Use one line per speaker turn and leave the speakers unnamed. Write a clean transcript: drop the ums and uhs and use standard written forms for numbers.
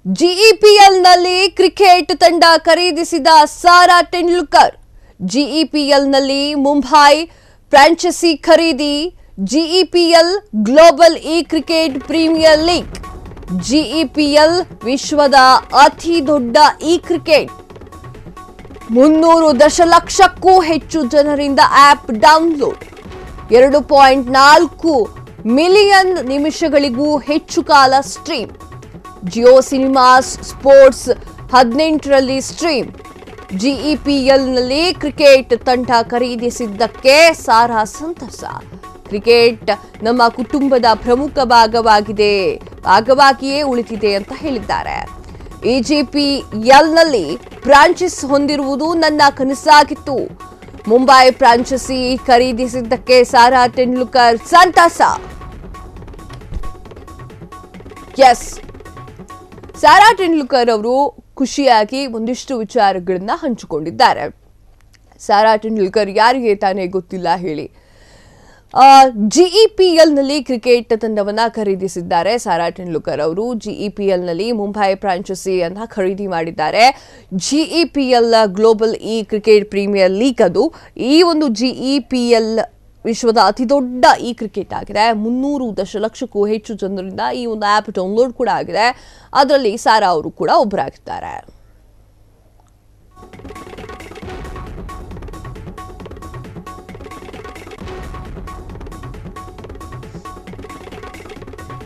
ಜಿಇಪಿಎಲ್ನಲ್ಲಿ cricket ತಂಡ ಖರೀದಿಸಿದ Sara Tendulkar. ಜಿಇಪಿಎಲ್ನಲ್ಲಿ Mumbai franchise ಖರೀದಿ. ಜಿಇಪಿಎಲ್ ಗ್ಲೋಬಲ್ ಕ್ರಿಕೆಟ್ ಪ್ರೀಮಿಯರ್ ಲೀಗ್. ಜಿಇಪಿಎಲ್ ವಿಶ್ವದ ಅತಿ ದೊಡ್ಡ ಕ್ರಿಕೆಟ್. 300 ದಶಲಕ್ಷಕ್ಕೂ ಹೆಚ್ಚು ಜನರಿಂದ ಆಪ್ ಡೌನ್ಲೋಡ್. 2.4 ಮಿಲಿಯನ್ ನಿಮಿಷಗಳಿಗೂ ಹೆಚ್ಚು ಕಾಲ ಸ್ಟ್ರೀಮ್. ಜಿಯೋ ಸಿನಿಮಾಸ್ ಸ್ಪೋರ್ಟ್ಸ್ 18ರಲ್ಲಿ ಸ್ಟ್ರೀಮ್. ಜಿಇಪಿಎಲ್ನಲ್ಲಿ ಕ್ರಿಕೆಟ್ ತಂಡ ಖರೀದಿಸಿದ್ದಕ್ಕೆ ಸಾರಾ ಸಂತಸ. ಕ್ರಿಕೆಟ್ ನಮ್ಮ ಕುಟುಂಬದ ಪ್ರಮುಖ ಭಾಗವಾಗಿಯೇ ಉಳಿದಿದೆ ಅಂತ ಹೇಳಿದ್ದಾರೆ. ಜಿಇಪಿಎಲ್ನಲ್ಲಿ ಫ್ರಾಂಚೈಸ್ ಹೊಂದಿರುವುದು ನನ್ನ ಕನಸಾಗಿತ್ತು. ಮುಂಬೈ ಫ್ರಾಂಚೈಸಿ ಖರೀದಿಸಿದ್ದಕ್ಕೆ ಸಾರಾ ಟೆಂಡೂಲ್ಕರ್ ಸಂತಸ. ಎಸ್, ಸಾರಾ ಟೆಂಡೂಲ್ಕರ್ ಅವರು ಖುಷಿಯಾಗಿ ಒಂದಿಷ್ಟು ವಿಚಾರಗಳನ್ನ ಹಂಚಿಕೊಂಡಿದ್ದಾರೆ. ಸಾರಾ ಟೆಂಡೂಲ್ಕರ್ ಯಾರಿಗೆ ತಾನೇ ಗೊತ್ತಿಲ್ಲ ಹೇಳಿ. ಜಿಇಪಿಎಲ್ನಲ್ಲಿ ಕ್ರಿಕೆಟ್ ತಂಡವನ್ನ ಖರೀದಿಸಿದ್ದಾರೆ ಸಾರಾ ಟೆಂಡೂಲ್ಕರ್ ಅವರು. ಜಿಇಪಿಎಲ್ನಲ್ಲಿ ಮುಂಬೈ ಫ್ರಾಂಚೈಸಿ ಅನ್ನ ಖರೀದಿ ಮಾಡಿದ್ದಾರೆ. ಜಿಇಪಿಎಲ್ ಗ್ಲೋಬಲ್ ಕ್ರಿಕೆಟ್ ಪ್ರೀಮಿಯರ್ ಲೀಗ್ ಅದು. ಈ ಒಂದು ಜಿಇಪಿಎಲ್ ವಿಶ್ವದ ಅತಿ ದೊಡ್ಡ ಕ್ರಿಕೆಟ್ ಆಗಿದೆ. 300 ದಶಲಕ್ಷಕ್ಕೂ ಹೆಚ್ಚು ಜನರಿಂದ ಈ ಒಂದು ಆಪ್ ಡೌನ್ಲೋಡ್ ಕೂಡ ಆಗಿದೆ. ಅದರಲ್ಲಿ ಸಾರಾ ಅವರು ಕೂಡ ಒಬ್ಬರಾಗಿದ್ದಾರೆ.